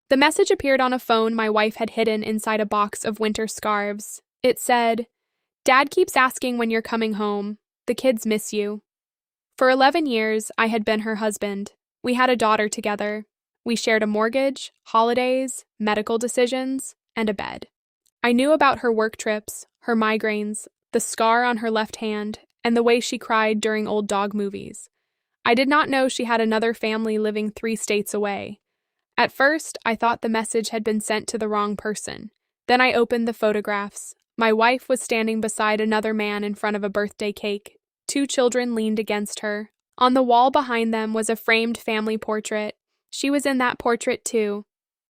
The message appeared on a phone my wife had hidden inside a box of winter scarves. It said, "Dad keeps asking when you're coming home. The kids miss you." For 11 years, I had been her husband. We had a daughter together. We shared a mortgage, holidays, medical decisions, and a bed. I knew about her work trips, her migraines, the scar on her left hand, and the way she cried during old dog movies. I did not know she had another family living 3 states away. At first, I thought the message had been sent to the wrong person. Then I opened the photographs. My wife was standing beside another man in front of a birthday cake. 2 children leaned against her. On the wall behind them was a framed family portrait. She was in that portrait too.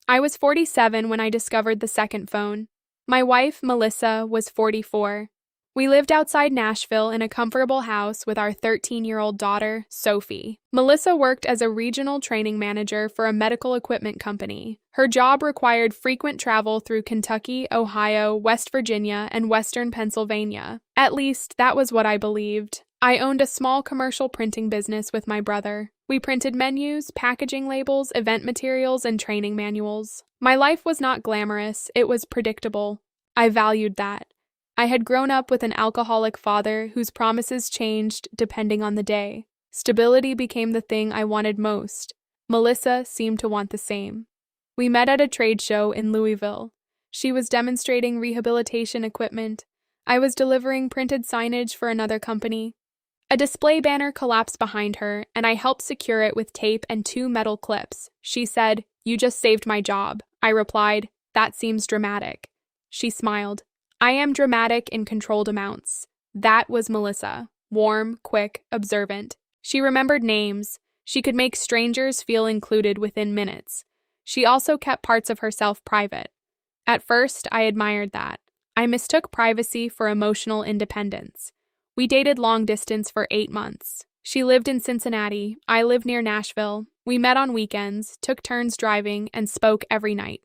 I was 47 when I discovered the second phone. My wife, Melissa, was 44. We lived outside Nashville in a comfortable house with our 13-year-old daughter, Sophie. Melissa worked as a regional training manager for a medical equipment company. Her job required frequent travel through Kentucky, Ohio, West Virginia, and western Pennsylvania. At least, that was what I believed. I owned a small commercial printing business with my brother. We printed menus, packaging labels, event materials, and training manuals. My life was not glamorous, it was predictable. I valued that. I had grown up with an alcoholic father whose promises changed depending on the day. Stability became the thing I wanted most. Melissa seemed to want the same. We met at a trade show in Louisville. She was demonstrating rehabilitation equipment. I was delivering printed signage for another company. A display banner collapsed behind her, and I helped secure it with tape and 2 metal clips. She said, "You just saved my job." I replied, "That seems dramatic." She smiled. I am dramatic in controlled amounts. That was Melissa. Warm, quick, observant. She remembered names. She could make strangers feel included within minutes. She also kept parts of herself private. At first, I admired that. I mistook privacy for emotional independence. We dated long distance for 8 months. She lived in Cincinnati. I lived near Nashville. We met on weekends, took turns driving, and spoke every night.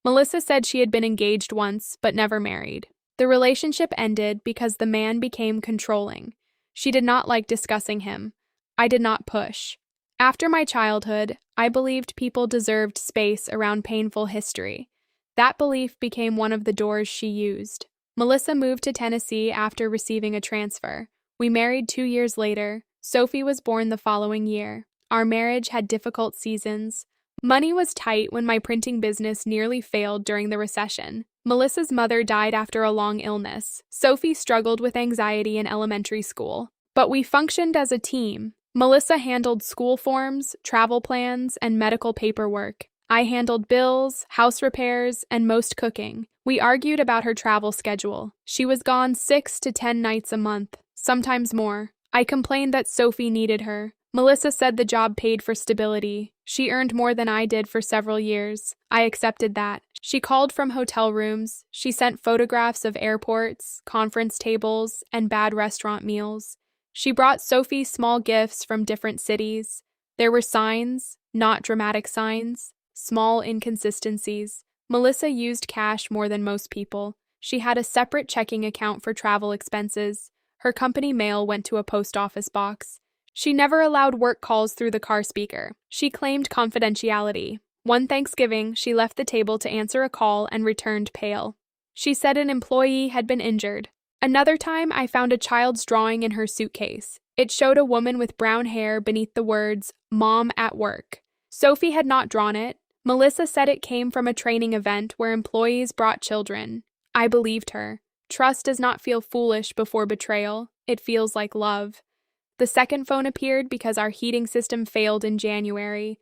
Melissa said she had been engaged once, but never married. The relationship ended because the man became controlling. She did not like discussing him. I did not push. After my childhood, I believed people deserved space around painful history. That belief became one of the doors she used. Melissa moved to Tennessee after receiving a transfer. We married 2 years later. Sophie was born the following year. Our marriage had difficult seasons. Money was tight when my printing business nearly failed during the recession. Melissa's mother died after a long illness. Sophie struggled with anxiety in elementary school. But we functioned as a team. Melissa handled school forms, travel plans, and medical paperwork. I handled bills, house repairs, and most cooking. We argued about her travel schedule. She was gone 6 to 10 nights a month, sometimes more. I complained that Sophie needed her. Melissa said the job paid for stability. She earned more than I did for several years. I accepted that. She called from hotel rooms. She sent photographs of airports, conference tables, and bad restaurant meals. She brought Sophie small gifts from different cities. There were signs, not dramatic signs, small inconsistencies. Melissa used cash more than most people. She had a separate checking account for travel expenses. Her company mail went to a post office box. She never allowed work calls through the car speaker. She claimed confidentiality. One Thanksgiving, she left the table to answer a call and returned pale. She said an employee had been injured. Another time, I found a child's drawing in her suitcase. It showed a woman with brown hair beneath the words, "Mom at work." Sophie had not drawn it. Melissa said it came from a training event where employees brought children. I believed her. Trust does not feel foolish before betrayal. It feels like love. The second phone appeared because our heating system failed in January.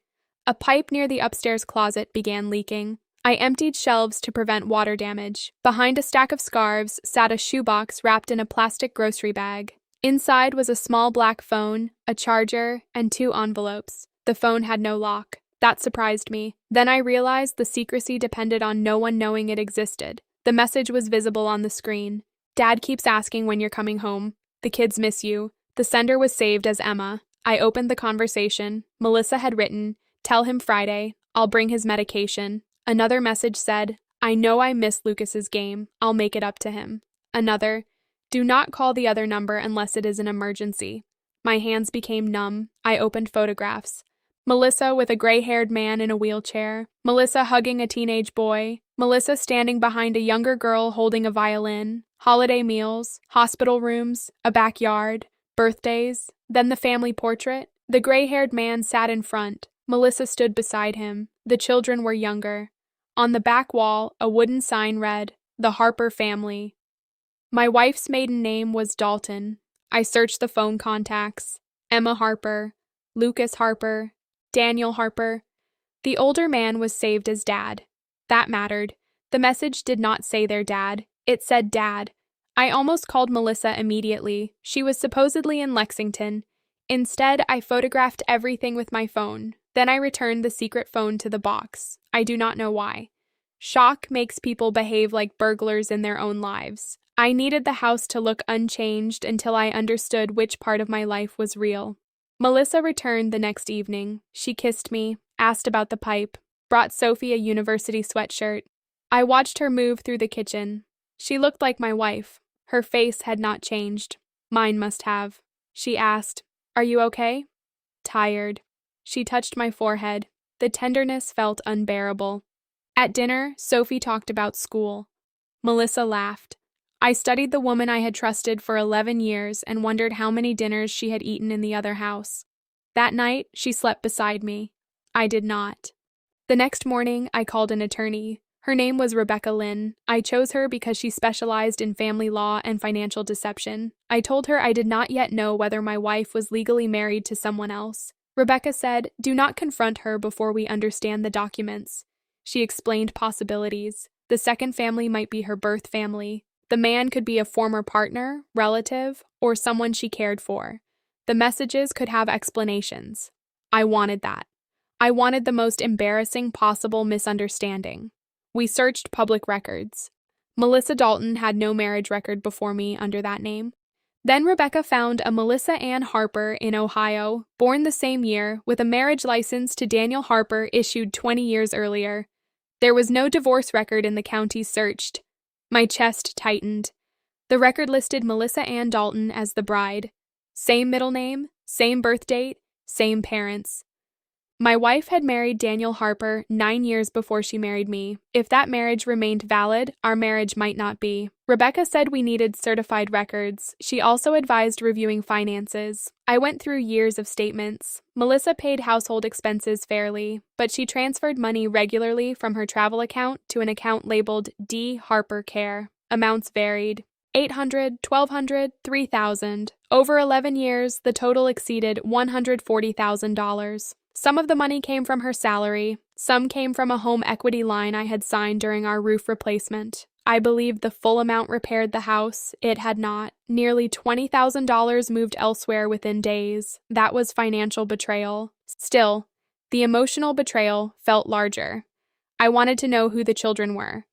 A pipe near the upstairs closet began leaking. I emptied shelves to prevent water damage. Behind a stack of scarves sat a shoebox wrapped in a plastic grocery bag. Inside was a small black phone, a charger, and 2 envelopes. The phone had no lock. That surprised me. Then I realized the secrecy depended on no one knowing it existed. The message was visible on the screen. "Dad keeps asking when you're coming home. The kids miss you." The sender was saved as Emma. I opened the conversation. Melissa had written, "Tell him Friday. I'll bring his medication." Another message said, "I know I missed Lucas's game. I'll make it up to him." Another, "Do not call the other number unless it is an emergency." My hands became numb. I opened photographs. Melissa with a gray-haired man in a wheelchair, Melissa hugging a teenage boy, Melissa standing behind a younger girl holding a violin, holiday meals, hospital rooms, a backyard, birthdays, then the family portrait. The gray-haired man sat in front, Melissa stood beside him, the children were younger. On the back wall, a wooden sign read, "The Harper Family." My wife's maiden name was Dalton. I searched the phone contacts. Emma Harper, Lucas Harper, Daniel Harper. The older man was saved as Dad. That mattered. The message did not say their dad. It said Dad. I almost called Melissa immediately. She was supposedly in Lexington. Instead, I photographed everything with my phone. Then I returned the secret phone to the box. I do not know why. Shock makes people behave like burglars in their own lives. I needed the house to look unchanged until I understood which part of my life was real. Melissa returned the next evening. She kissed me, asked about the pipe, brought Sophie a university sweatshirt. I watched her move through the kitchen. She looked like my wife. Her face had not changed. Mine must have. She asked, "Are you okay?" Tired. She touched my forehead. The tenderness felt unbearable. At dinner, Sophie talked about school. Melissa laughed. I studied the woman I had trusted for 11 years and wondered how many dinners she had eaten in the other house. That night, she slept beside me. I did not. The next morning, I called an attorney. Her name was Rebecca Lynn. I chose her because she specialized in family law and financial deception. I told her I did not yet know whether my wife was legally married to someone else. Rebecca said, "Do not confront her before we understand the documents." She explained possibilities. The second family might be her birth family. The man could be a former partner, relative, or someone she cared for. The messages could have explanations. I wanted that. I wanted the most embarrassing possible misunderstanding. We searched public records. Melissa Dalton had no marriage record before me under that name. Then Rebecca found a Melissa Ann Harper in Ohio, born the same year, with a marriage license to Daniel Harper issued 20 years earlier. There was no divorce record in the counties searched. My chest tightened. The record listed Melissa Ann Dalton as the bride. Same middle name, same birth date, same parents. My wife had married Daniel Harper 9 years before she married me. If that marriage remained valid, our marriage might not be. Rebecca said we needed certified records. She also advised reviewing finances. I went through years of statements. Melissa paid household expenses fairly, but she transferred money regularly from her travel account to an account labeled D. Harper Care. Amounts varied. $800, $1,200, $3,000. Over 11 years, the total exceeded $140,000. Some of the money came from her salary. Some came from a home equity line I had signed during our roof replacement. I believed the full amount repaired the house. It had not. Nearly $20,000 moved elsewhere within days. That was financial betrayal. Still, the emotional betrayal felt larger. I wanted to know who the children were.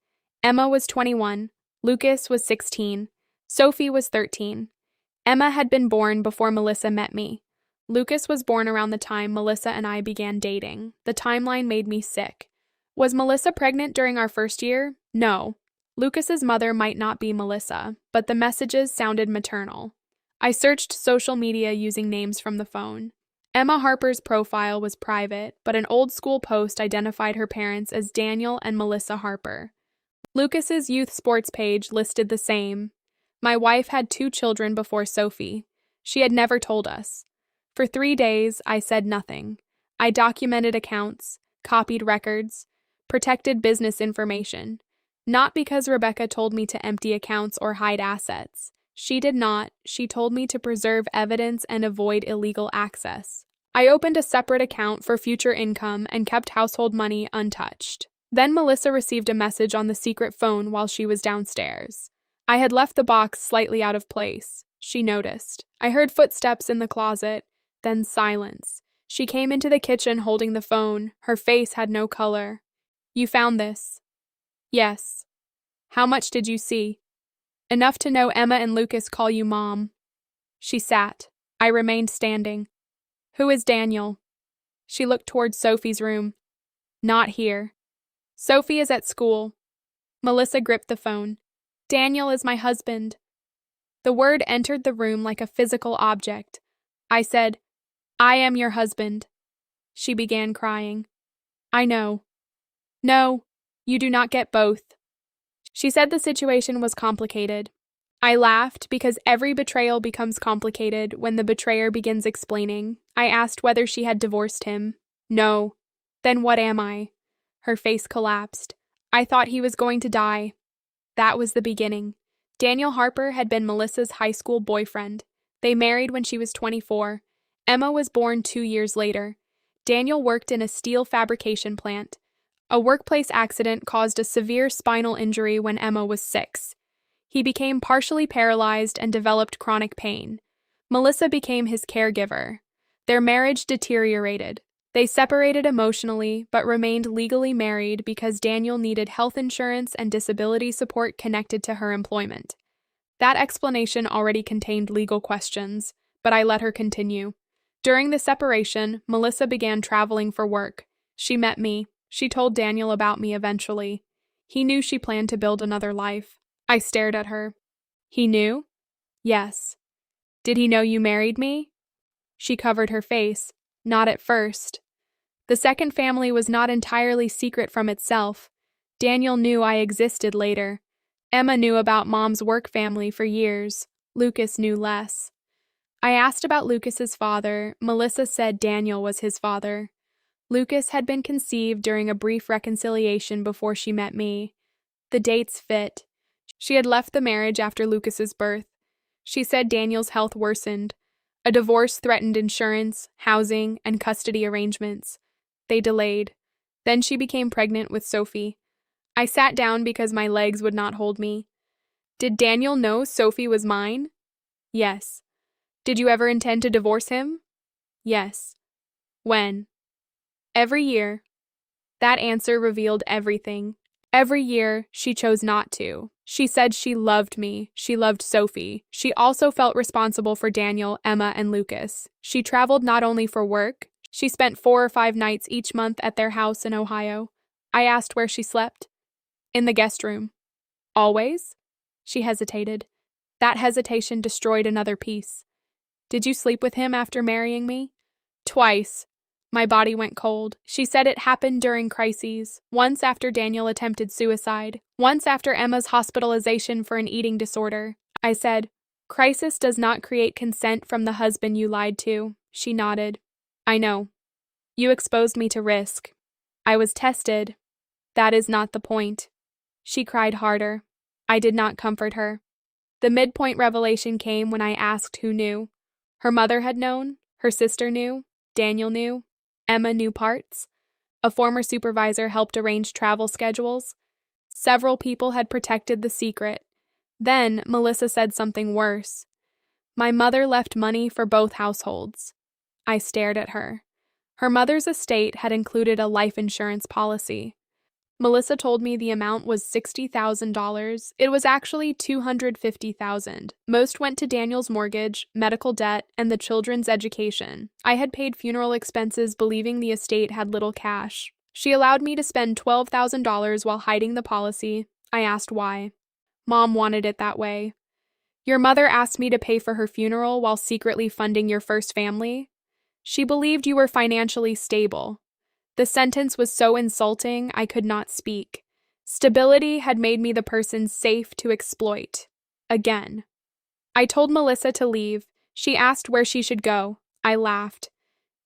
Emma was 21. Lucas was 16. Sophie was 13. Emma had been born before Melissa met me. Lucas was born around the time Melissa and I began dating. The timeline made me sick. Was Melissa pregnant during our first year? No. Lucas's mother might not be Melissa, but the messages sounded maternal. I searched social media using names from the phone. Emma Harper's profile was private, but an old school post identified her parents as Daniel and Melissa Harper. Lucas's youth sports page listed the same. My wife had 2 children before Sophie. She had never told us. For 3 days, I said nothing. I documented accounts, copied records, protected business information. Not because Rebecca told me to empty accounts or hide assets. She did not. She told me to preserve evidence and avoid illegal access. I opened a separate account for future income and kept household money untouched. Then Melissa received a message on the secret phone while she was downstairs. I had left the box slightly out of place. She noticed. I heard footsteps in the closet. Then silence. She came into the kitchen holding the phone. Her face had no color. "You found this?" "Yes." "How much did you see?" "Enough to know Emma and Lucas call you Mom." She sat. I remained standing. "Who is Daniel?" She looked toward Sophie's room. "Not here." "Sophie is at school." Melissa gripped the phone. "Daniel is my husband." The word entered the room like a physical object. I said, "I am your husband." She began crying. I know. No, you do not get both. She said the situation was complicated. I laughed because every betrayal becomes complicated when the betrayer begins explaining. I asked whether she had divorced him. No. Then what am I? Her face collapsed. I thought he was going to die. That was the beginning. Daniel Harper had been Melissa's high school boyfriend. They married when she was 24. Emma was born 2 years later. Daniel worked in a steel fabrication plant. A workplace accident caused a severe spinal injury when Emma was 6. He became partially paralyzed and developed chronic pain. Melissa became his caregiver. Their marriage deteriorated. They separated emotionally but remained legally married because Daniel needed health insurance and disability support connected to her employment. That explanation already contained legal questions, but I let her continue. During the separation, Melissa began traveling for work. She met me. She told Daniel about me eventually. He knew she planned to build another life. I stared at her. He knew? Yes. Did he know you married me? She covered her face. Not at first. The second family was not entirely secret from itself. Daniel knew I existed later. Emma knew about Mom's work family for years. Lucas knew less. I asked about Lucas's father. Melissa said Daniel was his father. Lucas had been conceived during a brief reconciliation before she met me. The dates fit. She had left the marriage after Lucas's birth. She said Daniel's health worsened. A divorce threatened insurance, housing, and custody arrangements. They delayed. Then she became pregnant with Sophie. I sat down because my legs would not hold me. Did Daniel know Sophie was mine? Yes. Did you ever intend to divorce him? Yes. When? Every year. That answer revealed everything. Every year, she chose not to. She said she loved me. She loved Sophie. She also felt responsible for Daniel, Emma, and Lucas. She traveled not only for work. She spent 4 or 5 nights each month at their house in Ohio. I asked where she slept. In the guest room. Always? She hesitated. That hesitation destroyed another piece. Did you sleep with him after marrying me? Twice. My body went cold. She said it happened during crises. Once after Daniel attempted suicide. Once after Emma's hospitalization for an eating disorder. I said, crisis does not create consent from the husband you lied to. She nodded. I know. You exposed me to risk. I was tested. That is not the point. She cried harder. I did not comfort her. The midpoint revelation came when I asked who knew. Her mother had known. Her sister knew. Daniel knew. Emma knew parts. A former supervisor helped arrange travel schedules. Several people had protected the secret. Then Melissa said something worse. My mother left money for both households. I stared at her. Her mother's estate had included a life insurance policy. Melissa told me the amount was $60,000. It was actually $250,000. Most went to Daniel's mortgage, medical debt, and the children's education. I had paid funeral expenses believing the estate had little cash. She allowed me to spend $12,000 while hiding the policy. I asked why. Mom wanted it that way. Your mother asked me to pay for her funeral while secretly funding your first family. She believed you were financially stable. The sentence was so insulting I could not speak. Stability had made me the person safe to exploit. Again. I told Melissa to leave. She asked where she should go. I laughed.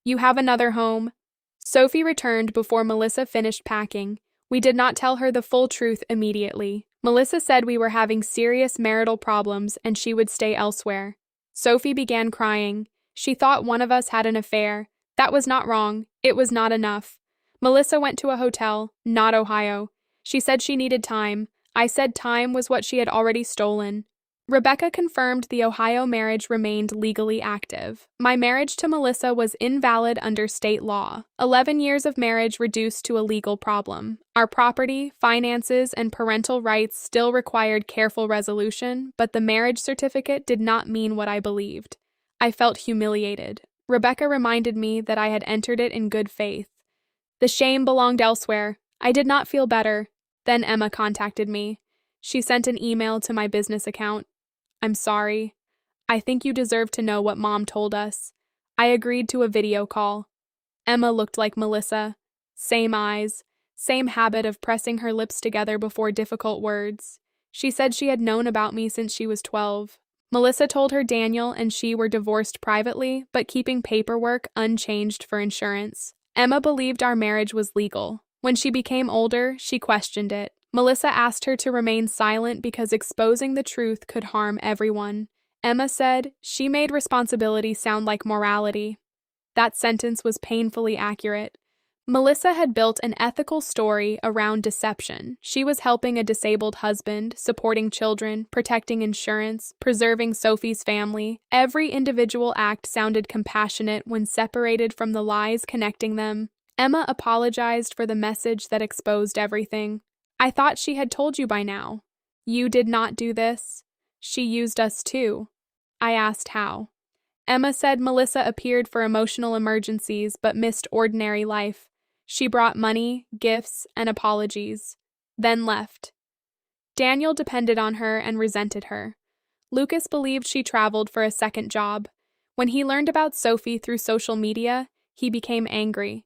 You have another home. Sophie returned before Melissa finished packing. We did not tell her the full truth immediately. Melissa said we were having serious marital problems and she would stay elsewhere. Sophie began crying. She thought one of us had an affair. That was not wrong. It was not enough. Melissa went to a hotel, not Ohio. She said she needed time. I said time was what she had already stolen. Rebecca confirmed the Ohio marriage remained legally active. My marriage to Melissa was invalid under state law. 11 years of marriage reduced to a legal problem. Our property, finances, and parental rights still required careful resolution, but the marriage certificate did not mean what I believed. I felt humiliated. Rebecca reminded me that I had entered it in good faith. The shame belonged elsewhere. I did not feel better. Then Emma contacted me. She sent an email to my business account. I'm sorry. I think you deserve to know what Mom told us. I agreed to a video call. Emma looked like Melissa. Same eyes, same habit of pressing her lips together before difficult words. She said she had known about me since she was 12. Melissa told her Daniel and she were divorced privately, but keeping paperwork unchanged for insurance. Emma believed our marriage was legal. When she became older, she questioned it. Melissa asked her to remain silent because exposing the truth could harm everyone. Emma said she made responsibility sound like morality. That sentence was painfully accurate. Melissa had built an ethical story around deception. She was helping a disabled husband, supporting children, protecting insurance, preserving Sophie's family. Every individual act sounded compassionate when separated from the lies connecting them. Emma apologized for the message that exposed everything. I thought she had told you by now. You did not do this. She used us too. I asked how. Emma said Melissa appeared for emotional emergencies but missed ordinary life. She brought money, gifts, and apologies, then left. Daniel depended on her and resented her. Lucas believed she traveled for a second job. When he learned about Sophie through social media, he became angry.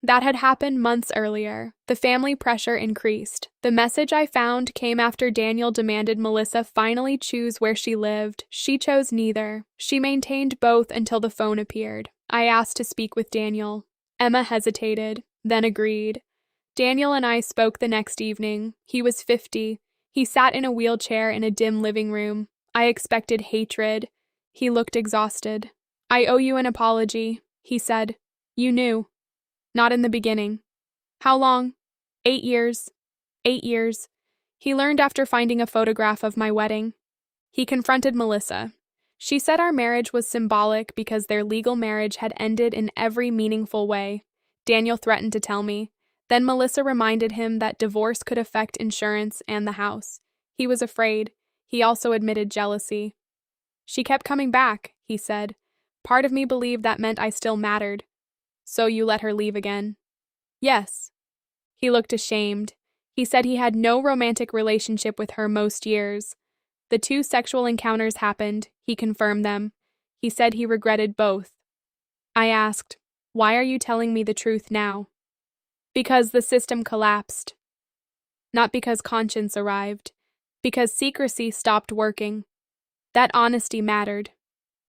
That had happened months earlier. The family pressure increased. The message I found came after Daniel demanded Melissa finally choose where she lived. She chose neither. She maintained both until the phone appeared. I asked to speak with Daniel. Emma hesitated, then agreed. Daniel and I spoke the next evening. He was 50. He sat in a wheelchair in a dim living room. I expected hatred. He looked exhausted. I owe you an apology, he said. You knew. Not in the beginning. How long? 8 years. 8 years. He learned after finding a photograph of my wedding. He confronted Melissa. She said our marriage was symbolic because their legal marriage had ended in every meaningful way. Daniel threatened to tell me. Then Melissa reminded him that divorce could affect insurance and the house. He was afraid. He also admitted jealousy. She kept coming back, he said. Part of me believed that meant I still mattered. So you let her leave again? Yes. He looked ashamed. He said he had no romantic relationship with her most years. The 2 sexual encounters happened. He confirmed them. He said he regretted both. I asked, why are you telling me the truth now? Because the system collapsed. Not because conscience arrived. Because secrecy stopped working. That honesty mattered.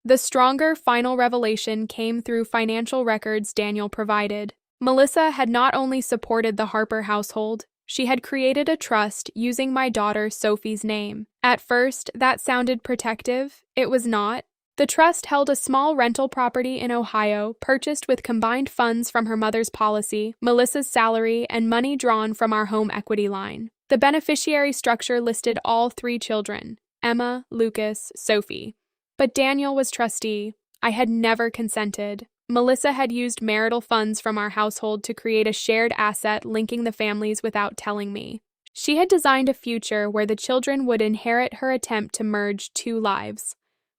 The stronger final revelation came through financial records Daniel provided. Melissa had not only supported the Harper household, she had created a trust using my daughter Sophie's name. At first, that sounded protective. It was not. The trust held a small rental property in Ohio, purchased with combined funds from her mother's policy, Melissa's salary, and money drawn from our home equity line. The beneficiary structure listed all 3 children, Emma, Lucas, Sophie. But Daniel was trustee. I had never consented. Melissa had used marital funds from our household to create a shared asset linking the families without telling me. She had designed a future where the children would inherit her attempt to merge 2 lives.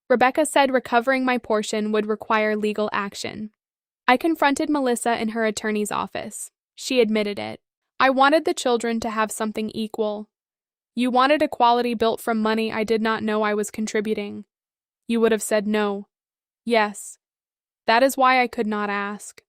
Rebecca said recovering my portion would require legal action. I confronted Melissa in her attorney's office. She admitted it. I wanted the children to have something equal. You wanted equality built from money I did not know I was contributing. You would have said no. Yes. That is why I could not ask.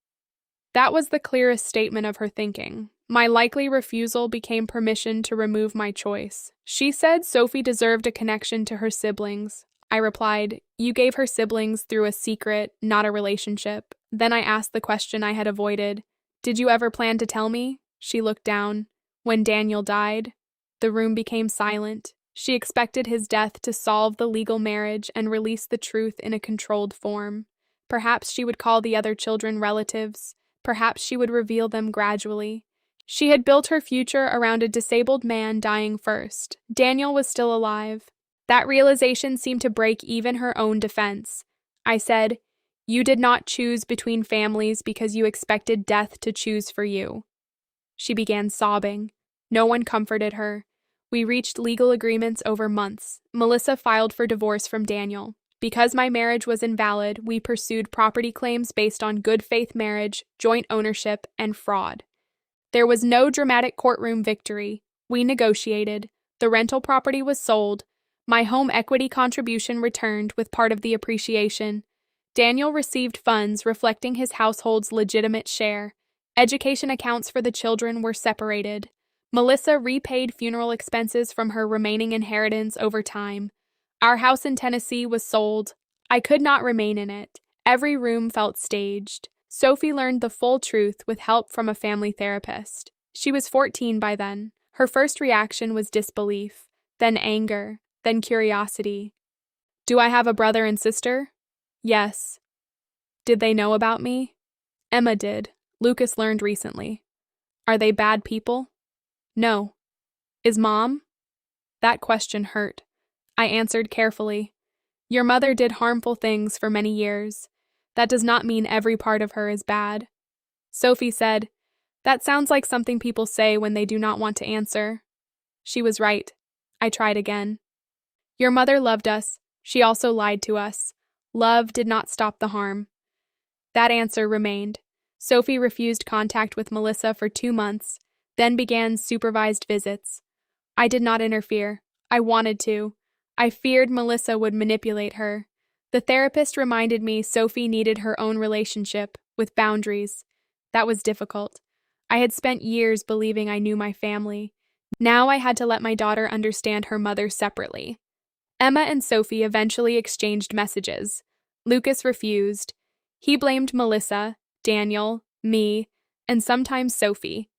That was the clearest statement of her thinking. My likely refusal became permission to remove my choice. She said Sophie deserved a connection to her siblings. I replied, you gave her siblings through a secret, not a relationship. Then I asked the question I had avoided. Did you ever plan to tell me? She looked down. When Daniel died, the room became silent. She expected his death to solve the legal marriage and release the truth in a controlled form. Perhaps she would call the other children relatives. Perhaps she would reveal them gradually. She had built her future around a disabled man dying first. Daniel was still alive. That realization seemed to break even her own defense. I said, you did not choose between families because you expected death to choose for you. She began sobbing. No one comforted her. We reached legal agreements over months. Melissa filed for divorce from Daniel. Because my marriage was invalid, we pursued property claims based on good faith marriage, joint ownership, and fraud. There was no dramatic courtroom victory. We negotiated. The rental property was sold. My home equity contribution returned with part of the appreciation. Daniel received funds reflecting his household's legitimate share. Education accounts for the children were separated. Melissa repaid funeral expenses from her remaining inheritance over time. Our house in Tennessee was sold. I could not remain in it. Every room felt staged. Sophie learned the full truth with help from a family therapist. She was 14 by then. Her first reaction was disbelief, then anger, then curiosity. Do I have a brother and sister? Yes. Did they know about me? Emma did. Lucas learned recently. Are they bad people? No. Is Mom? That question hurt. I answered carefully. Your mother did harmful things for many years. That does not mean every part of her is bad. Sophie said, That sounds like something people say when they do not want to answer. She was right. I tried again. Your mother loved us. She also lied to us. Love did not stop the harm. That answer remained. Sophie refused contact with Melissa for 2 months, then began supervised visits. I did not interfere. I wanted to. I feared Melissa would manipulate her. The therapist reminded me Sophie needed her own relationship, with boundaries. That was difficult. I had spent years believing I knew my family. Now I had to let my daughter understand her mother separately. Emma and Sophie eventually exchanged messages. Lucas refused. He blamed Melissa, Daniel, me, and sometimes Sophie.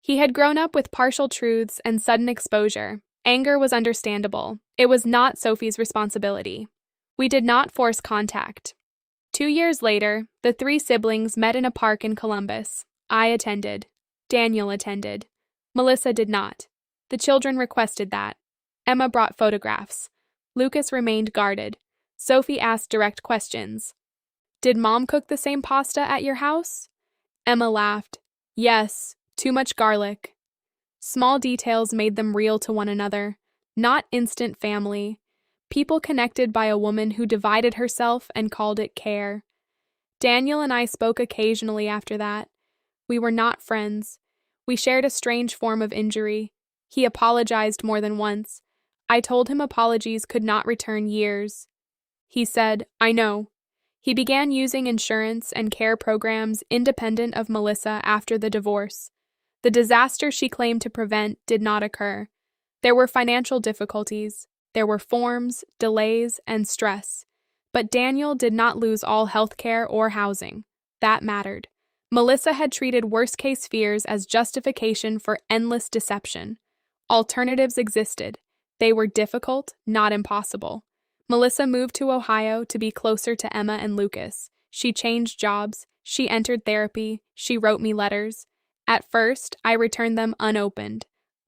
He had grown up with partial truths and sudden exposure. Anger was understandable. It was not Sophie's responsibility. We did not force contact. 2 years later, the 3 siblings met in a park in Columbus. I attended. Daniel attended. Melissa did not. The children requested that. Emma brought photographs. Lucas remained guarded. Sophie asked direct questions. Did Mom cook the same pasta at your house? Emma laughed. Yes, too much garlic. Small details made them real to one another, not instant family. People connected by a woman who divided herself and called it care. Daniel and I spoke occasionally after that. We were not friends. We shared a strange form of injury. He apologized more than once. I told him apologies could not return years. He said, I know. He began using insurance and care programs independent of Melissa after the divorce. The disaster she claimed to prevent did not occur. There were financial difficulties. There were forms, delays, and stress. But Daniel did not lose all health care or housing. That mattered. Melissa had treated worst-case fears as justification for endless deception. Alternatives existed. They were difficult, not impossible. Melissa moved to Ohio to be closer to Emma and Lucas. She changed jobs. She entered therapy. She wrote me letters. At first, I returned them unopened.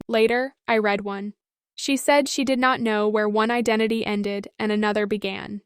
Later, I read one. She said she did not know where one identity ended and another began.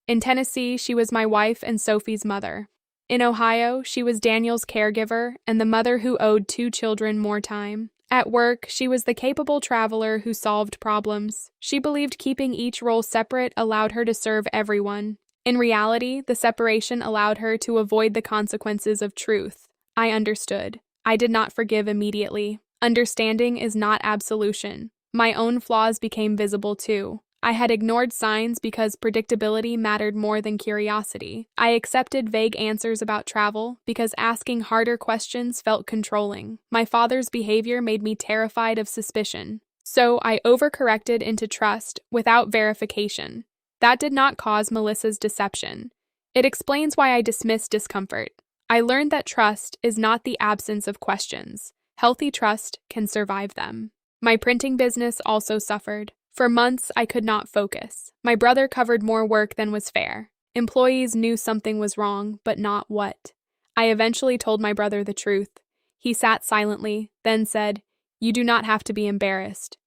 In Tennessee, she was my wife and Sophie's mother. In Ohio, she was Daniel's caregiver and the mother who owed 2 children more time. At work, she was the capable traveler who solved problems. She believed keeping each role separate allowed her to serve everyone. In reality, the separation allowed her to avoid the consequences of truth. I understood. I did not forgive immediately. Understanding is not absolution. My own flaws became visible too. I had ignored signs because predictability mattered more than curiosity. I accepted vague answers about travel because asking harder questions felt controlling. My father's behavior made me terrified of suspicion. So I overcorrected into trust without verification. That did not cause Melissa's deception. It explains why I dismissed discomfort. I learned that trust is not the absence of questions. Healthy trust can survive them. My printing business also suffered. For months, I could not focus. My brother covered more work than was fair. Employees knew something was wrong, but not what. I eventually told my brother the truth. He sat silently, then said, "You do not have to be embarrassed."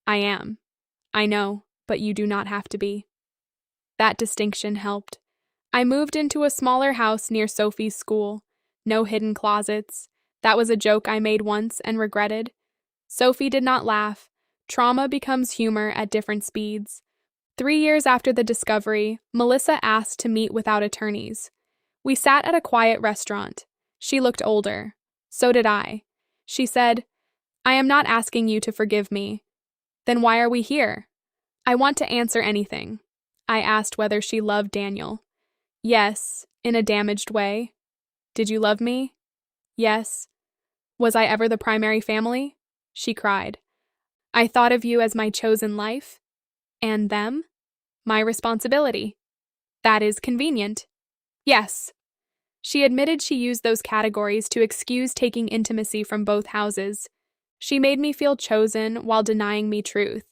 I am. I know, but you do not have to be. That distinction helped. I moved into a smaller house near Sophie's school. No hidden closets. That was a joke I made once and regretted. Sophie did not laugh. Trauma becomes humor at different speeds. 3 years after the discovery, Melissa asked to meet without attorneys. We sat at a quiet restaurant. She looked older. So did I. She said, "I am not asking you to forgive me." Then why are we here? I want to answer anything. I asked whether she loved Daniel. Yes, in a damaged way. Did you love me? Yes. Was I ever the primary family? She cried. I thought of you as my chosen life. And them? My responsibility. That is convenient. Yes. She admitted she used those categories to excuse taking intimacy from both houses. She made me feel chosen while denying me truth.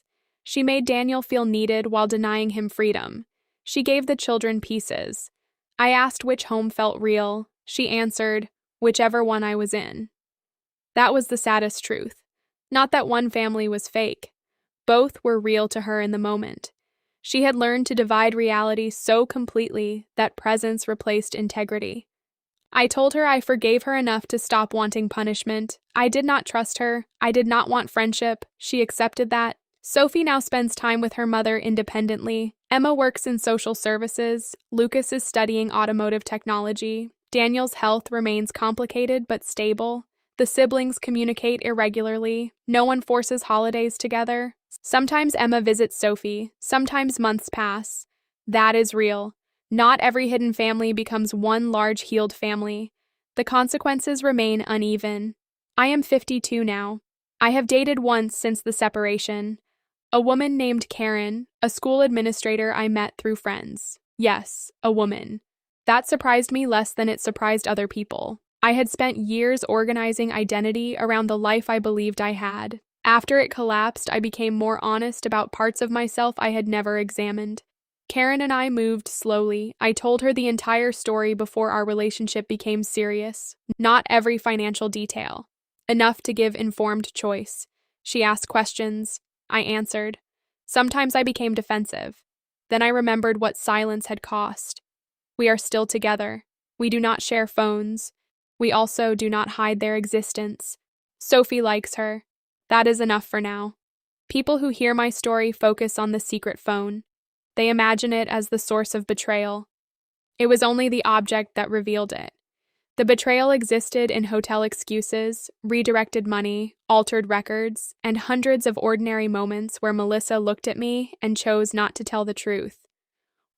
She made Daniel feel needed while denying him freedom. She gave the children pieces. I asked which home felt real. She answered, whichever one I was in. That was the saddest truth. Not that one family was fake. Both were real to her in the moment. She had learned to divide reality so completely that presence replaced integrity. I told her I forgave her enough to stop wanting punishment. I did not trust her. I did not want friendship. She accepted that. Sophie now spends time with her mother independently. Emma works in social services. Lucas is studying automotive technology. Daniel's health remains complicated but stable. The siblings communicate irregularly. No one forces holidays together. Sometimes Emma visits Sophie. Sometimes months pass. That is real. Not every hidden family becomes one large healed family. The consequences remain uneven. I am 52 now. I have dated once since the separation. A woman named Karen, a school administrator I met through friends. Yes, a woman. That surprised me less than it surprised other people. I had spent years organizing identity around the life I believed I had. After it collapsed, I became more honest about parts of myself I had never examined. Karen and I moved slowly. I told her the entire story before our relationship became serious. Not every financial detail. Enough to give informed choice. She asked questions. I answered. Sometimes I became defensive. Then I remembered what silence had cost. We are still together. We do not share phones. We also do not hide their existence. Sophie likes her. That is enough for now. People who hear my story focus on the secret phone. They imagine it as the source of betrayal. It was only the object that revealed it. The betrayal existed in hotel excuses, redirected money, altered records, and hundreds of ordinary moments where Melissa looked at me and chose not to tell the truth.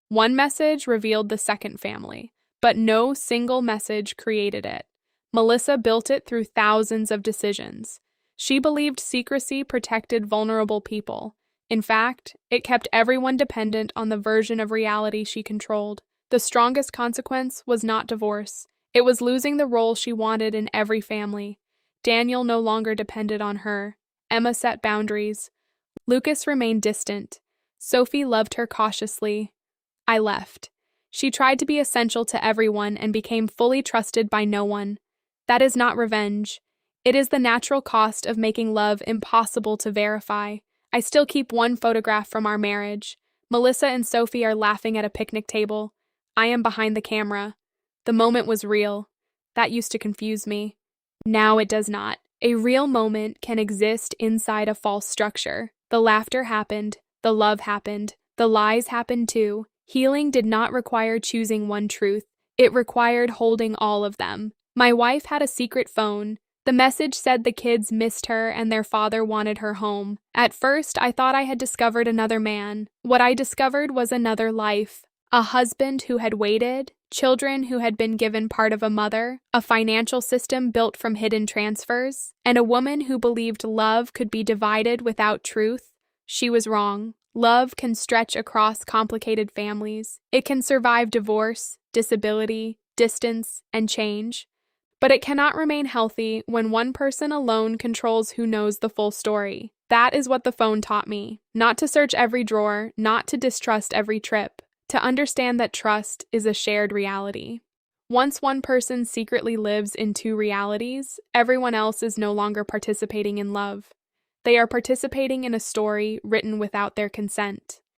One message revealed the second family, but no single message created it. Melissa built it through thousands of decisions. She believed secrecy protected vulnerable people. In fact, it kept everyone dependent on the version of reality she controlled. The strongest consequence was not divorce. It was losing the role she wanted in every family. Daniel no longer depended on her. Emma set boundaries. Lucas remained distant. Sophie loved her cautiously. I left. She tried to be essential to everyone and became fully trusted by no one. That is not revenge. It is the natural cost of making love impossible to verify. I still keep one photograph from our marriage. Melissa and Sophie are laughing at a picnic table. I am behind the camera. The moment was real. That used to confuse me. Now it does not. A real moment can exist inside a false structure. The laughter happened. The love happened. The lies happened too. Healing did not require choosing one truth. It required holding all of them. My wife had a secret phone. The message said the kids missed her and their father wanted her home. At first, I thought I had discovered another man. What I discovered was another life. A husband who had waited, children who had been given part of a mother, a financial system built from hidden transfers, and a woman who believed love could be divided without truth. She was wrong. Love can stretch across complicated families. It can survive divorce, disability, distance, and change. But it cannot remain healthy when one person alone controls who knows the full story. That is what the phone taught me. Not to search every drawer, not to distrust every trip. To understand that trust is a shared reality. Once one person secretly lives in two realities, everyone else is no longer participating in love. They are participating in a story written without their consent.